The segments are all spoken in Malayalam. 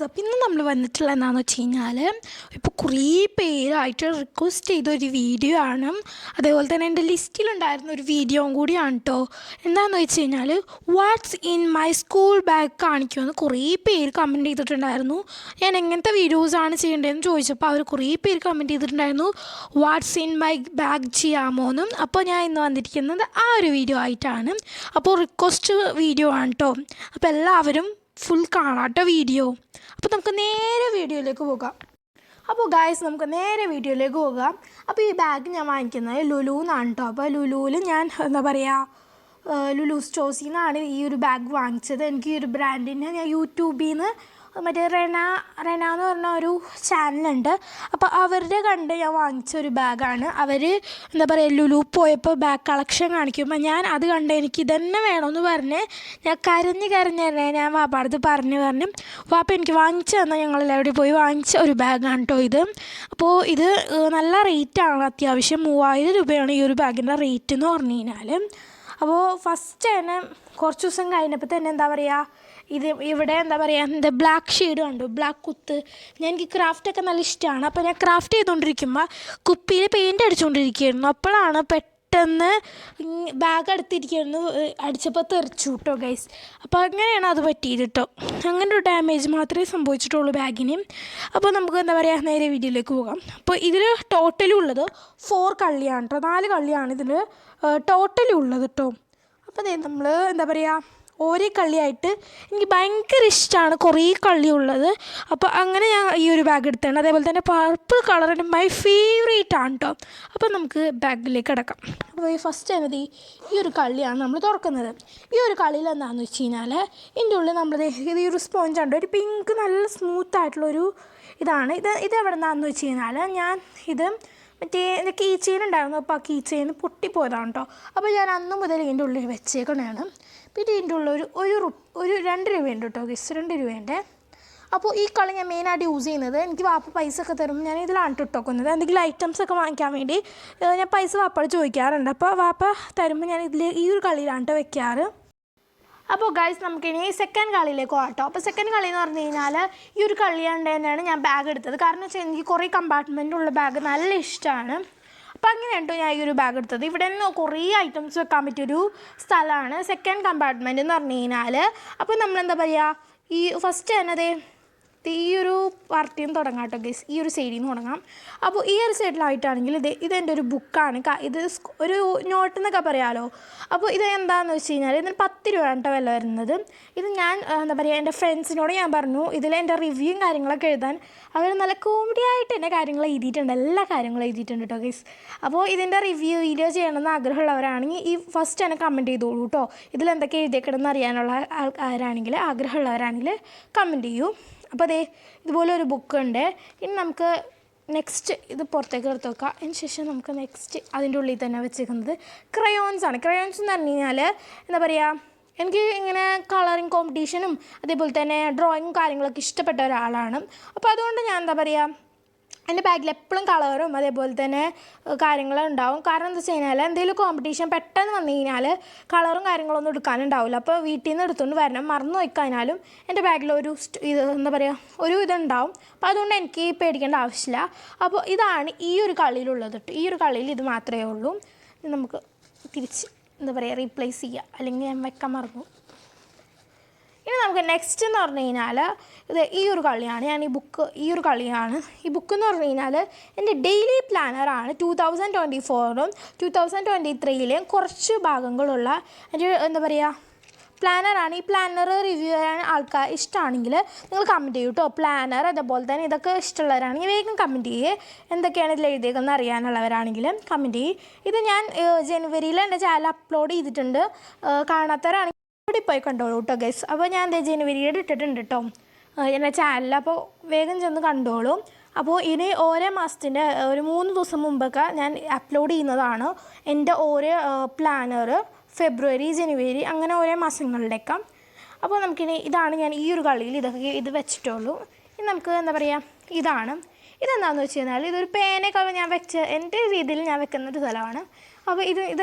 അപ്പോൾ ഇന്ന് നമ്മൾ വന്നിട്ടുള്ള എന്താണെന്ന് വെച്ച് കഴിഞ്ഞാൽ ഇപ്പോൾ കുറേ പേരായിട്ട് റിക്വസ്റ്റ് ചെയ്തൊരു വീഡിയോ ആണ്. അതേപോലെ തന്നെ എൻ്റെ ലിസ്റ്റിലുണ്ടായിരുന്ന ഒരു വീഡിയോയും കൂടിയാണ് കേട്ടോ. എന്താണെന്ന് വെച്ച് കഴിഞ്ഞാൽ what's in my school bag കാണിക്കുമെന്ന് കുറേ പേര് കമൻറ്റ് ചെയ്തിട്ടുണ്ടായിരുന്നു. ഞാൻ എങ്ങനത്തെ വീഡിയോസാണ് ചെയ്യേണ്ടതെന്ന് ചോദിച്ചപ്പോൾ അവർ കുറേ പേര് കമൻറ്റ് ചെയ്തിട്ടുണ്ടായിരുന്നു വാട്ട്സ് ഇൻ മൈ ബാഗ് ചെയ്യാമോ എന്നും. അപ്പോൾ ഞാൻ ഇന്ന് വന്നിരിക്കുന്നത് ആ ഒരു വീഡിയോ ആയിട്ടാണ്. അപ്പോൾ റിക്വസ്റ്റ് വീഡിയോ ആണ് കേട്ടോ. അപ്പോൾ എല്ലാവരും ഫുൾ കാണാട്ടോ വീഡിയോ. അപ്പോൾ നമുക്ക് നേരെ വീഡിയോയിലേക്ക് പോകാം. അപ്പോൾ ഗായ്സ് നമുക്ക് നേരെ വീഡിയോയിലേക്ക് പോകാം. അപ്പോൾ ഈ ബാഗ് ഞാൻ വാങ്ങിക്കുന്നത് ലുലുന്നാണ് കേട്ടോ. അപ്പോൾ ലുലുവിൽ ഞാൻ എന്താ പറയുക ലുലു സ്റ്റോഴ്സിൽ നിന്നാണ് ഈ ഒരു ബാഗ് വാങ്ങിച്ചത്. എനിക്ക് ഈ ഒരു ബ്രാൻഡിനെ ഞാൻ യൂട്യൂബിൽ നിന്ന് മറ്റേ റെന എന്ന് പറഞ്ഞ ഒരു ചാനലുണ്ട്. അപ്പോൾ അവരുടെ കണ്ട് ഞാൻ വാങ്ങിച്ച ഒരു ബാഗാണ്. അവർ എന്താ പറയുക ലുലു പോയപ്പോൾ ബാഗ് കളക്ഷൻ കാണിക്കുമ്പോൾ ഞാൻ അത് കണ്ട് എനിക്ക് ഇതന്നെ വേണമെന്ന് പറഞ്ഞ് ഞാൻ കരഞ്ഞ് തന്നെ ഞാൻ വാപ്പാടത്ത് പറഞ്ഞ് വാപ്പ എനിക്ക് വാങ്ങിച്ചു തന്നാൽ ഞങ്ങളെല്ലാവരും പോയി വാങ്ങിച്ച ഒരു ബാഗാണ് കേട്ടോ ഇത്. അപ്പോൾ ഇത് നല്ല റേറ്റാണ്, അത്യാവശ്യം 3000 രൂപയാണ് ഈ ഒരു ബാഗിൻ്റെ റേറ്റ് എന്ന് പറഞ്ഞു കഴിഞ്ഞാൽ. അപ്പോൾ ഫസ്റ്റ് തന്നെ കുറച്ച് ദിവസം കഴിഞ്ഞപ്പോൾ തന്നെ എന്താ പറയുക ഇവിടെ എന്താ പറയുക എൻ്റെ ബ്ലാക്ക് ഷെയ്ഡ് കണ്ടു, ബ്ലാക്ക് കുത്ത്. എനിക്ക് ക്രാഫ്റ്റൊക്കെ നല്ല ഇഷ്ടമാണ്. അപ്പോൾ ഞാൻ ക്രാഫ്റ്റ് ചെയ്തുകൊണ്ടിരിക്കുമ്പോൾ കുപ്പിയിൽ പെയിൻറ്റ് അടിച്ചുകൊണ്ടിരിക്കുകയായിരുന്നു. അപ്പോഴാണ് പെട്ടെന്ന് ബാഗ് അടുത്തിരിക്കുന്നു അടിച്ചപ്പോൾ തെറിച്ചു കേട്ടോ ഗൈസ്. അപ്പോൾ അങ്ങനെയാണ് അത് പറ്റിയത് കേട്ടോ. അങ്ങനെ ഒരു ഡാമേജ് മാത്രമേ സംഭവിച്ചിട്ടുള്ളൂ ബാഗിന്. അപ്പോൾ നമുക്ക് എന്താ പറയുക നേരെ വീഡിയോയിലേക്ക് പോകാം. അപ്പോൾ ഇതിൽ ടോട്ടലുള്ളത് 4 കള്ളിയാണ് കേട്ടോ, 4 കള്ളിയാണ് ഇതിൽ ടോട്ടലുള്ളത് കേട്ടോ. അപ്പോൾ നമ്മൾ എന്താ പറയുക ഓരോ കള്ളിയായിട്ട് എനിക്ക് ഭയങ്കര ഇഷ്ടമാണ് കുറേ കള്ളിയുള്ളത്. അപ്പോൾ അങ്ങനെ ഞാൻ ഈ ഒരു ബാഗ് എടുത്താണ്. അതേപോലെ തന്നെ പർപ്പിൾ കളർ എൻ്റെ മൈ ഫേവറേറ്റ് ആണ് കേട്ടോ. അപ്പോൾ നമുക്ക് ബാഗിലേക്ക് കിടക്കാം. അപ്പോൾ ഈ ഫസ്റ്റ് തന്നെ ഈ ഒരു കള്ളിയാണ് നമ്മൾ തുറക്കുന്നത്. ഈ ഒരു കള്ളിയിൽ എന്താണെന്ന് വെച്ച് കഴിഞ്ഞാൽ ഇതിൻ്റെ ഉള്ളിൽ നമ്മൾ ഈ ഒരു സ്പോഞ്ച് ഉണ്ട്, ഒരു പിങ്ക് നല്ല സ്മൂത്തായിട്ടുള്ളൊരു ഇതാണ്. ഇത് എവിടെ നിന്നാണെന്ന് വെച്ച് കഴിഞ്ഞാൽ ഞാൻ ഇത് മറ്റേ എൻ്റെ കീ ചെയിൻ ഉണ്ടായിരുന്നു. അപ്പോൾ ആ കീ ചെയിൻ പൊട്ടിപ്പോയതാണ് കേട്ടോ. അപ്പോൾ ഞാൻ അന്ന് മുതൽ ഇതിൻ്റെ ഉള്ളിൽ വെച്ചേക്കണതാണ്. പിന്നെ ഇതിൻ്റെ ഉള്ളിൽ ഒരു 2 രൂപയുണ്ട് കേട്ടോ ഗസ്, 2 രൂപേൻ്റെ. അപ്പോൾ ഈ കളി ഞാൻ മെയിനായിട്ട് യൂസ് ചെയ്യുന്നത് എനിക്ക് വാപ്പ പൈസ ഒക്കെ തരുമ്പോൾ ഞാൻ ഇതിലാണ് ഇട്ടോക്കുന്നത്. എന്തെങ്കിലും ഐറ്റംസൊക്കെ വാങ്ങിക്കാൻ വേണ്ടി ഞാൻ പൈസ വാപ്പയോട് ചോദിക്കാറുണ്ട്. അപ്പോൾ വാപ്പ തരുമ്പോൾ ഞാൻ ഈ ഒരു കളിയിലാണ് കേട്ടോ വെക്കാറ്. അപ്പോൾ ഗൈസ് നമുക്കിനി സെക്കൻഡ് കളിയിലേക്ക് പോകാം. അപ്പോൾ സെക്കൻഡ് കളി എന്ന് പറഞ്ഞു കഴിഞ്ഞാൽ ഈ ഒരു കളിയാണ്ട് തന്നെയാണ് ഞാൻ ബാഗ് എടുത്തത്. കാരണം വെച്ചാൽ എനിക്ക് കുറേ കമ്പാർട്ട്മെൻറ്റുള്ള ബാഗ് നല്ല ഇഷ്ടമാണ്. അപ്പോൾ അങ്ങനെയുണ്ടോ ഞാൻ ഈ ഒരു ബാഗ് എടുത്തത്. ഇവിടെ നിന്ന് കുറേ ഐറ്റംസ് വെക്കാൻ പറ്റിയൊരു സ്ഥലമാണ് സെക്കൻഡ് കമ്പാർട്ട്മെൻറ്റ് എന്ന് പറഞ്ഞു കഴിഞ്ഞാൽ. അപ്പോൾ നമ്മളെന്താ പറയുക ഈ ഫസ്റ്റ് തന്നെ ഈ ഒരു പാർട്ടിയിൽ നിന്ന് തുടങ്ങാം കേട്ടോ ഗൈസ്, ഈ ഒരു സൈഡിൽ നിന്ന് തുടങ്ങാം. അപ്പോൾ ഈ ഒരു സൈഡിലായിട്ടാണെങ്കിൽ ഇതെൻ്റെ ഒരു ബുക്കാണ്. ഇത് ഒരു നോട്ട് എന്നൊക്കെ പറയാമല്ലോ. അപ്പോൾ ഇത് എന്താണെന്ന് വെച്ച് കഴിഞ്ഞാൽ ഇതിന് 10 രൂപയാണ് കേട്ടോ വില വരുന്നത്. ഇത് ഞാൻ എന്താ പറയുക എൻ്റെ ഫ്രണ്ട്സിനോട് ഞാൻ പറഞ്ഞു ഇതിലെൻ്റെ റിവ്യൂവും കാര്യങ്ങളൊക്കെ എഴുതാൻ. അവർ നല്ല കോമഡി ആയിട്ട് എൻ്റെ കാര്യങ്ങൾ എഴുതിയിട്ടുണ്ട്, എല്ലാ കാര്യങ്ങളും എഴുതിയിട്ടുണ്ട് കേട്ടോ ഗൈസ്. അപ്പോൾ ഇതിൻ്റെ റിവ്യൂ വീഡിയോ ചെയ്യണമെന്ന് ആഗ്രഹമുള്ളവരാണെങ്കിൽ ഈ ഫസ്റ്റ് തന്നെ കമൻറ്റ് ചെയ്തോളൂ കേട്ടോ. ഇതിലെന്തൊക്കെ എഴുതിയേക്കണമെന്ന് അറിയാനുള്ള ആഗ്രഹമുള്ളവരാണെങ്കിൽ കമൻറ്റ് ചെയ്യൂ. അപ്പോൾ ഇതുപോലെ ഒരു ബുക്കുണ്ട്. ഇനി നമുക്ക് നെക്സ്റ്റ് ഇത് പുറത്തേക്ക് എടുത്ത് വെക്കാം. അതിന് ശേഷം നമുക്ക് നെക്സ്റ്റ് അതിൻ്റെ ഉള്ളിൽ തന്നെ വെച്ചേക്കുന്നത് ക്രയോൺസാണ്. ക്രയോൺസ് എന്ന് പറഞ്ഞു കഴിഞ്ഞാൽ എന്താ പറയുക എനിക്ക് ഇങ്ങനെ കളറിങ് കോമ്പറ്റീഷനും അതേപോലെ തന്നെ ഡ്രോയിങ്ങും കാര്യങ്ങളൊക്കെ ഇഷ്ടപ്പെട്ട ഒരാളാണ്. അപ്പോൾ അതുകൊണ്ട് ഞാൻ എന്താ പറയുക എൻ്റെ ബാഗിൽ എപ്പോഴും കളറും അതേപോലെ തന്നെ കാര്യങ്ങളും ഉണ്ടാവും. കാരണം എന്താ വെച്ച് കഴിഞ്ഞാൽ എന്തെങ്കിലും കോമ്പറ്റീഷൻ പെട്ടെന്ന് വന്നു കഴിഞ്ഞാൽ കളറും കാര്യങ്ങളൊന്നും എടുക്കാനുണ്ടാവില്ല. അപ്പോൾ വീട്ടിൽ നിന്ന് എടുത്തുകൊണ്ട് വരണം, മറന്നു വയ്ക്കാനാലും എൻ്റെ ബാഗിൽ ഇത് എന്താ പറയുക ഒരു ഇതുണ്ടാവും. അപ്പോൾ അതുകൊണ്ട് എനിക്ക് പേടിക്കേണ്ട ആവശ്യമില്ല. അപ്പോൾ ഇതാണ് ഈ ഒരു കളിയിലുള്ളത് കേട്ടോ. ഈ ഒരു കളിയിൽ ഇത് മാത്രമേ ഉള്ളൂ. നമുക്ക് തിരിച്ച് എന്താ പറയുക റീപ്ലേസ് ചെയ്യുക, അല്ലെങ്കിൽ ഞാൻ വെക്കാൻ മറന്നു. ഇനി നമുക്ക് നെക്സ്റ്റ് എന്ന് പറഞ്ഞു കഴിഞ്ഞാൽ ഈ ഒരു കളിയാണ്. ഈ ഒരു കളിയാണ്. ഈ ബുക്ക് എന്ന് പറഞ്ഞു കഴിഞ്ഞാൽ എൻ്റെ ഡെയിലി പ്ലാനറാണ്. 2024 2023 കുറച്ച് ഭാഗങ്ങളുള്ള എൻ്റെ എന്താ പറയുക പ്ലാനറാണ്. ഈ പ്ലാനർ റിവ്യൂ ചെയ്യാൻ ആൾക്കാർ ഇഷ്ടമാണെങ്കിൽ നിങ്ങൾ കമൻറ്റ് ചെയ്യൂ കേട്ടോ. പ്ലാനർ അതേപോലെ തന്നെ ഇതൊക്കെ ഇഷ്ടമുള്ളവരാണെങ്കിൽ വേഗം കമൻറ്റ് ചെയ്യുക. എന്തൊക്കെയാണ് ഇതിൽ എഴുതിയേക്കെന്ന് അറിയാനുള്ളവരാണെങ്കിൽ കമൻറ്റ് ചെയ്യും. ഇത് ഞാൻ ജനുവരിയിൽ എൻ്റെ ചാനൽ അപ്ലോഡ് ചെയ്തിട്ടുണ്ട്. കാണാത്തവരാണെങ്കിൽ ഇവിടെ പോയി കണ്ടോളൂ കേട്ടോ ഗൈസ്. അപ്പോൾ ഞാൻ ജനുവരിയുടെ ഇട്ടിട്ടുണ്ട് കേട്ടോ എൻ്റെ ചാനലിൽ. അപ്പോൾ വേഗം ചെന്ന് കണ്ടോളൂ. അപ്പോൾ ഇനി ഓരോ മാസത്തിൻ്റെ ഒരു 3 ദിവസം മുമ്പൊക്കെ ഞാൻ അപ്ലോഡ് ചെയ്യുന്നതാണ് എൻ്റെ ഓരോ പ്ലാനർ. ഫെബ്രുവരി ജനുവരി അങ്ങനെ ഓരോ മാസങ്ങളിലേക്കാം. അപ്പോൾ നമുക്കിനി ഇതാണ് ഞാൻ ഈ ഒരു കളിയിൽ ഇത് വെച്ചിട്ടുള്ളൂ. ഇനി നമുക്ക് എന്താ പറയുക ഇതെന്താണെന്ന് വെച്ച് കഴിഞ്ഞാൽ ഇതൊരു പേനയൊക്കെ ഞാൻ എൻ്റെ രീതിയിൽ ഞാൻ വെക്കുന്നൊരു സ്ഥലമാണ്. അപ്പോൾ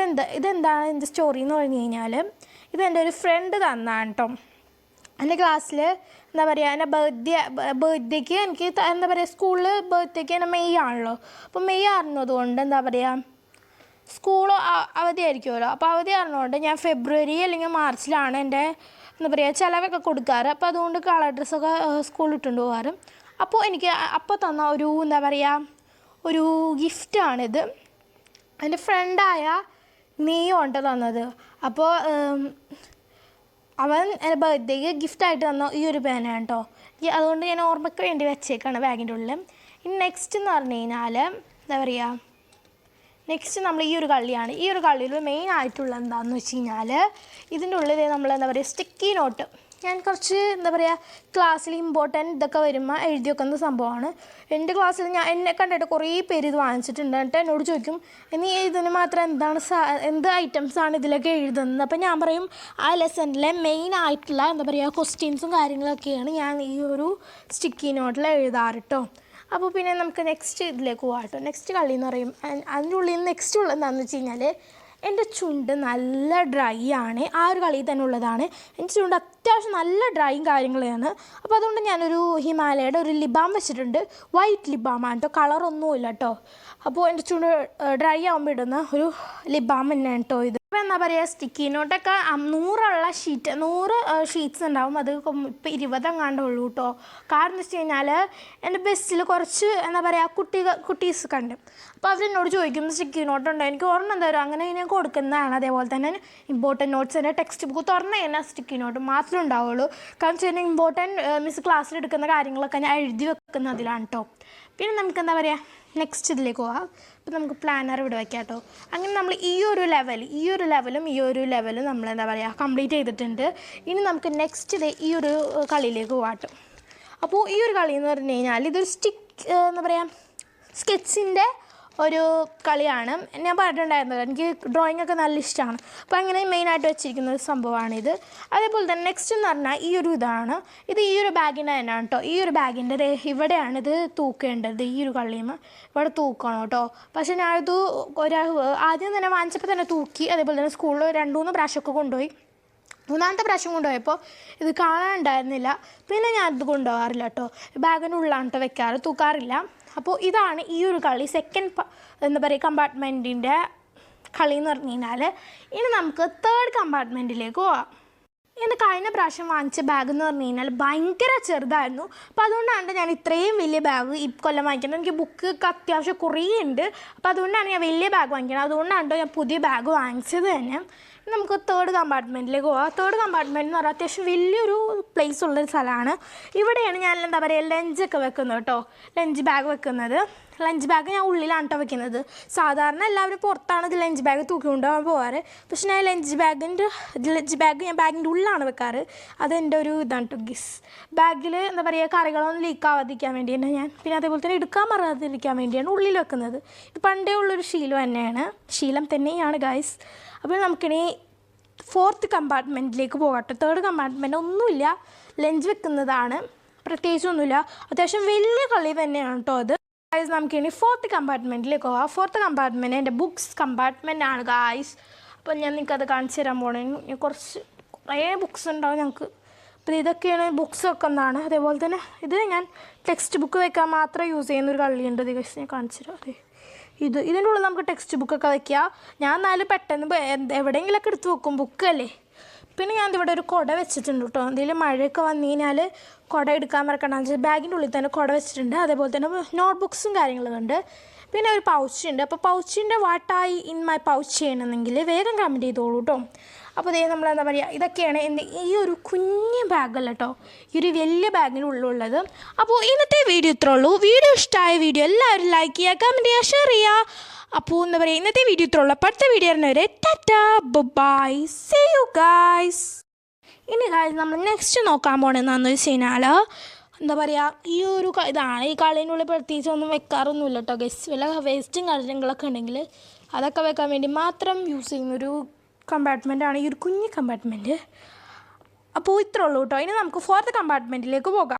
ഇതെന്താണ് എൻ്റെ സ്റ്റോറി എന്ന് പറഞ്ഞു കഴിഞ്ഞാൽ ഇതെൻ്റെ ഒരു ഫ്രണ്ട് തന്നാണ് കേട്ടോ. എൻ്റെ ക്ലാസ്സിൽ എന്താ പറയുക എൻ്റെ ബർത്ത്ഡേക്ക് എനിക്ക് എന്താ പറയുക സ്കൂളിൽ ബർത്ത്ഡേക്ക് എൻ്റെ മെയ് ആണല്ലോ. അപ്പോൾ മെയ് ആറുന്നതുകൊണ്ട് എന്താ പറയുക സ്കൂൾ അവധിയായിരിക്കുമല്ലോ. അപ്പോൾ അവധി ആറുന്നതുകൊണ്ട് ഞാൻ ഫെബ്രുവരി അല്ലെങ്കിൽ മാർച്ചിലാണ് എൻ്റെ എന്താ പറയുക ചിലവൊക്കെ കൊടുക്കാറ്. അപ്പോൾ അതുകൊണ്ട് കളർ ഡ്രസ്സൊക്കെ സ്കൂളിൽ ഇട്ടുകൊണ്ട് പോകാറ്. അപ്പോൾ എനിക്ക് അപ്പോൾ തന്ന ഒരു എന്താ പറയുക ഒരു ഗിഫ്റ്റാണിത്. എൻ്റെ ഫ്രണ്ടായ നീയോ ഉണ്ട് തന്നത്. അപ്പോൾ അവൻ എൻ്റെ ബർത്ത്ഡേക്ക് ഗിഫ്റ്റായിട്ട് തന്ന ഈ ഒരു പേനയാണ് കേട്ടോ. അതുകൊണ്ട് ഞാൻ ഓർമ്മയ്ക്ക് വേണ്ടി വെച്ചേക്കാണ് ബാഗിൻ്റെ ഉള്ളിൽ. ഇനി നെക്സ്റ്റ് എന്ന് പറഞ്ഞു കഴിഞ്ഞാൽ എന്താ പറയുക നെക്സ്റ്റ് നമ്മൾ ഈ ഒരു കളിയാണ്. ഈ ഒരു കളിയിൽ മെയിൻ ആയിട്ടുള്ള എന്താണെന്ന് വെച്ച് കഴിഞ്ഞാൽ ഇതിൻ്റെ ഉള്ളിൽ നമ്മൾ എന്താ പറയുക സ്റ്റിക്കി നോട്ട്. ഞാൻ കുറച്ച് എന്താ പറയുക ക്ലാസ്സിൽ ഇമ്പോർട്ടൻറ്റ് ഇതൊക്കെ വരുമ്പോൾ എഴുതി വെക്കുന്ന സംഭവമാണ്. എൻ്റെ ക്ലാസ്സിൽ എന്നെ കണ്ടിട്ട് കുറേ പേര് ഇത് വാങ്ങിച്ചിട്ടുണ്ട്. എന്നിട്ട് എന്നോട് ചോദിക്കും നീ ഇതിന് മാത്രം എന്ത് ഐറ്റംസാണ് ഇതിലൊക്കെ എഴുതുന്നത്. അപ്പോൾ ഞാൻ പറയും ആ ലെസണിലെ മെയിൻ ആയിട്ടുള്ള എന്താ പറയുക ക്വസ്റ്റ്യൻസും കാര്യങ്ങളൊക്കെയാണ് ഞാൻ ഈ ഒരു സ്റ്റിക്കി നോട്ടിൽ എഴുതാറ് കേട്ടോ. അപ്പോൾ പിന്നെ നമുക്ക് നെക്സ്റ്റ് ഇതിലേക്ക് പോകാം കേട്ടോ. നെക്സ്റ്റ് കളി എന്ന് പറയും അതിൻ്റെ ഉള്ളിൽ നെക്സ്റ്റ് ഉള്ളത് എന്താണെന്ന് വെച്ച് കഴിഞ്ഞാൽ എൻ്റെ ചുണ്ട് നല്ല ഡ്രൈ ആണ്. ആ ഒരു കളിയിൽ തന്നെ ഉള്ളതാണ്. എൻ്റെ ചുണ്ട് അത്യാവശ്യം നല്ല ഡ്രൈയും കാര്യങ്ങളാണ്. അപ്പോൾ അതുകൊണ്ട് ഞാനൊരു ഹിമാലയയുടെ ഒരു ലിബാം വെച്ചിട്ടുണ്ട്. വൈറ്റ് ലിബാമാണ് കേട്ടോ, കളറൊന്നുമില്ല കേട്ടോ. അപ്പോൾ എൻ്റെ ചുണ്ട് ഡ്രൈ ആകുമ്പോൾ ഇടുന്ന ഒരു ലിബാം തന്നെയാണ് കേട്ടോ ഇത്. അപ്പോൾ എന്താ പറയുക സ്റ്റിക്കി നോട്ടൊക്കെ 100 ഷീറ്റ്സ് ഉണ്ടാവും. അത് ഇപ്പോൾ 20 എങ്ങാണ്ടുള്ളൂ കേട്ടോ. കാരണം എന്ന് വെച്ച് കഴിഞ്ഞാൽ എൻ്റെ ബസ്സിൽ കുറച്ച് എന്താ പറയുക കുട്ടീസ് കണ്ട്. അപ്പോൾ അവരെന്നോട് ചോദിക്കും സ്റ്റിക്കി നോട്ടുണ്ടോ. എനിക്ക് ഓർമ്മ എന്താ പറയുക അങ്ങനെ ഞാൻ കൊടുക്കുന്നതാണ്. അതേപോലെ തന്നെ ഇമ്പോർട്ടൻറ്റ് നോട്ട്സിൻ്റെ ടെക്സ്റ്റ് ബുക്ക് തുറന്നു കഴിഞ്ഞാൽ സ്റ്റിക്കി നോട്ട് മാത്രമേ ഉണ്ടാവുള്ളൂ. കാരണം വെച്ച് കഴിഞ്ഞാൽ ഇമ്പോർട്ടൻറ്റ് മിസ് ക്ലാസ്സിലെടുക്കുന്ന കാര്യങ്ങളൊക്കെ ഞാൻ എഴുതി വെക്കുന്നതിലാണ് കേട്ടോ. പിന്നെ നമുക്ക് എന്താ പറയുക നെക്സ്റ്റ് ഇതിലേക്ക് പോകാം. അപ്പോൾ നമുക്ക് പ്ലാനർ ഇവിടെ വയ്ക്കാം കേട്ടോ. അങ്ങനെ നമ്മൾ ഈ ഒരു ലെവലും നമ്മൾ എന്താ പറയുക കംപ്ലീറ്റ് ചെയ്തിട്ടുണ്ട്. ഇനി നമുക്ക് നെക്സ്റ്റ് ഈ ഒരു കളിയിലേക്ക് പോകാം കേട്ടോ. അപ്പോൾ ഈ ഒരു കളി എന്ന് പറഞ്ഞു കഴിഞ്ഞാൽ ഇതൊരു എന്താ പറയുക സ്കെച്ചിൻ്റെ ഒരു കളിയാണ്. ഞാൻ പറഞ്ഞിട്ടുണ്ടായിരുന്നത് എനിക്ക് ഡ്രോയിങ് ഒക്കെ നല്ല ഇഷ്ടമാണ്. അപ്പോൾ അങ്ങനെ മെയിനായിട്ട് വെച്ചിരിക്കുന്ന ഒരു സംഭവമാണിത്. അതേപോലെ തന്നെ നെക്സ്റ്റ് എന്ന് പറഞ്ഞാൽ ഈ ഒരു ഇതാണ്. ഇത് ഈ ഒരു ബാഗിൻ്റെ തന്നെയാണ് കേട്ടോ. ഈ ഒരു ബാഗിൻ്റെ ഇവിടെയാണ് ഇത് തൂക്കേണ്ടത്. ഈ ഒരു കളിയുമ്പോൾ ഇവിടെ തൂക്കണം കേട്ടോ. പക്ഷേ ഞാനിത് ആദ്യം തന്നെ വാങ്ങിച്ചപ്പോൾ തന്നെ തൂക്കി. അതേപോലെ തന്നെ സ്കൂളിൽ 2-3 പ്രാവശ്യമൊക്കെ കൊണ്ടുപോയി. 3ാമത്തെ പ്രാവശ്യം കൊണ്ടുപോയപ്പോൾ ഇത് കാണാനുണ്ടായിരുന്നില്ല. പിന്നെ ഞാനിത് കൊണ്ടുപോകാറില്ല കേട്ടോ. ബാഗിൻ്റെ ഉള്ളിലാണ് കേട്ടോ വെക്കാറ്, തൂക്കാറില്ല. അപ്പോൾ ഇതാണ് ഈ ഒരു കളി സെക്കൻഡ് എന്താ പറയുക കമ്പാർട്ട്മെൻറ്റിൻ്റെ കളി എന്ന് പറഞ്ഞു കഴിഞ്ഞാൽ. ഇനി നമുക്ക് 3rd കമ്പാർട്ട്മെൻറ്റിലേക്ക് പോവാം. എൻ്റെ കഴിഞ്ഞ പ്രാവശ്യം വാങ്ങിച്ച ബാഗ് എന്ന് പറഞ്ഞു കഴിഞ്ഞാൽ ഭയങ്കര ചെറുതായിരുന്നു. അപ്പോൾ അതുകൊണ്ടാണ് ഞാൻ ഇത്രയും വലിയ ബാഗ് ഈ കൊല്ലം വാങ്ങിക്കുന്നത്. എനിക്ക് ബുക്ക് അത്യാവശ്യം കുറേ ഉണ്ട്. അപ്പോൾ അതുകൊണ്ടാണ് ഞാൻ വലിയ ബാഗ് വാങ്ങിക്കുന്നത്. അതുകൊണ്ടാണ് ഞാൻ പുതിയ ബാഗ് വാങ്ങിച്ചത് തന്നെ. നമുക്ക് 3rd കമ്പാർട്ട്മെൻറ്റിലേക്ക് പോകാം. 3rd കമ്പാർട്ട്മെൻറ്റ് എന്ന് പറഞ്ഞാൽ അത്യാവശ്യം വലിയൊരു പ്ലേസ് ഉള്ളൊരു സ്ഥലമാണ്. ഇവിടെയാണ് ഞാൻ എന്താ പറയുക ലഞ്ചൊക്കെ വെക്കുന്നത് കേട്ടോ. ലഞ്ച് ബാഗ് വെക്കുന്നത്. ലഞ്ച് ബാഗ് ഞാൻ ഉള്ളിലാണ് കേട്ടോ വെക്കുന്നത്. സാധാരണ എല്ലാവരും പുറത്താണ് ഇത് ലഞ്ച് ബാഗ് തൂക്കി കൊണ്ടുപോകാൻ പോകാറ്. പക്ഷേ ഞാൻ ലഞ്ച് ബാഗ് ഞാൻ ബാഗിൻ്റെ ഉള്ളിലാണ് വെക്കാറ്. അതെൻ്റെ ഒരു ഇതാണ് കേട്ടോ ഗിസ്. ബാഗിൽ എന്താ പറയുക കറികളൊന്നും ലീക്ക് ആവാതിരിക്കാൻ വേണ്ടിയാണ് ഞാൻ. പിന്നെ അതേപോലെ തന്നെ എടുക്കാൻ മറക്കാതിരിക്കാൻ വേണ്ടിയാണ് ഉള്ളിൽ വെക്കുന്നത്. ഇത് പണ്ടേ ഉള്ളൊരു ശീലം തന്നെയാണ് ഗൈസ്. അപ്പോൾ നമുക്കിനി 4th കമ്പാർട്ട്മെൻറ്റിലേക്ക് പോകട്ടെ. 3rd കമ്പാർട്ട്മെൻറ്റ് ഒന്നുമില്ല, ലഞ്ച് വെക്കുന്നതാണ്, പ്രത്യേകിച്ചൊന്നുമില്ല. അത്യാവശ്യം വലിയ കളി തന്നെയാണ് കേട്ടോ അത്. ഗായ്സ് നമുക്കിനി 4th കമ്പാർട്ട്മെൻറ്റിലേക്ക് പോകാം. 4th കമ്പാർട്ട്മെൻറ്റ് എൻ്റെ ബുക്സ് കമ്പാർട്ട്മെൻ്റ് ആണ് ഗായ്സ്. അപ്പോൾ ഞാൻ നിങ്ങൾക്കത് കാണിച്ചു തരാൻ പോകണേ. കുറേ ബുക്സ് ഉണ്ടാവും ഞങ്ങൾക്ക്. അപ്പോൾ ഇതൊക്കെയാണ് ബുക്സ് വെക്കുന്നതാണ്. അതേപോലെ തന്നെ ഇത് ഞാൻ ടെക്സ്റ്റ് ബുക്ക് വെക്കാൻ മാത്രം യൂസ് ചെയ്യുന്നൊരു കളിയുണ്ട്. ഗായ്സ് ഞാൻ കാണിച്ചു തരാം. അതെ ഇതിൻ്റെ ഉള്ളിൽ നമുക്ക് ടെക്സ്റ്റ് ബുക്കൊക്കെ വയ്ക്കുക. ഞാൻ എന്നാലും പെട്ടെന്ന് എവിടെയെങ്കിലുമൊക്കെ എടുത്ത് വെക്കും, ബുക്കല്ലേ. പിന്നെ ഞാൻ ഇവിടെ ഒരു കുട വെച്ചിട്ടുണ്ട് കേട്ടോ. എന്തെങ്കിലും മഴയൊക്കെ വന്നു കഴിഞ്ഞാൽ കുട എടുക്കാൻ മറക്കണം. ബാഗിൻ്റെ ഉള്ളിൽ തന്നെ കുട വെച്ചിട്ടുണ്ട്. അതേപോലെ തന്നെ നോട്ട് ബുക്സും കാര്യങ്ങളും ഉണ്ട്. പിന്നെ ഒരു പൗച്ചുണ്ട്. അപ്പോൾ പൗച്ചിൻ്റെ വാട്ടായി ഇൻ മൈ പൗച്ച് ചെയ്യണമെന്നെങ്കിൽ വേഗം കമൻറ്റ് ചെയ്തോളൂ കേട്ടോ. അപ്പോൾ ഇതേ നമ്മളെന്താ പറയുക ഇതൊക്കെയാണ് എൻ്റെ ഈ ഒരു കുഞ്ഞ് ബാഗല്ല കേട്ടോ, ഈ ഒരു വലിയ ബാഗിനുള്ളിലുള്ളത്. അപ്പോൾ ഇന്നത്തെ വീഡിയോ ഇത്രേ ഉള്ളൂ. വീഡിയോ ഇഷ്ടമായ വീഡിയോ എല്ലാവരും ലൈക്ക് ചെയ്യുക, കമൻറ്റ് ചെയ്യുക, ഷെയർ ചെയ്യുക. അപ്പോൾ എന്താ പറയുക ഇന്നത്തെ വീഡിയോ ഇത്രേ ഉള്ളൂ. അടുത്ത വീഡിയോ വരുന്നവരെ tata bye, see you guys. ഇനി ഗായ്സ് നമ്മൾ നെക്സ്റ്റ് നോക്കാൻ പോകണമെന്ന് വെച്ച് കഴിഞ്ഞാൽ എന്താ പറയുക ഈ ഒരു ഇതാണ്. ഈ കളീനുള്ളിൽ പ്രത്യേകിച്ച് ഒന്നും വെക്കാറൊന്നുമില്ല കേട്ടോ ഗസ്. വല്ല വേസ്റ്റും കാര്യങ്ങളൊക്കെ ഉണ്ടെങ്കിൽ അതൊക്കെ വെക്കാൻ വേണ്ടി മാത്രം യൂസ് ചെയ്യുന്നൊരു കമ്പാർട്ട്മെൻറ്റാണ് ഈ ഒരു കുഞ്ഞ് കമ്പാർട്ട്മെൻറ്റ്. അപ്പോൾ ഇത്രേ ഉള്ളൂ കേട്ടോ. ഇനി നമുക്ക് 4th കമ്പാർട്ട്മെൻറ്റിലേക്ക് പോകാം.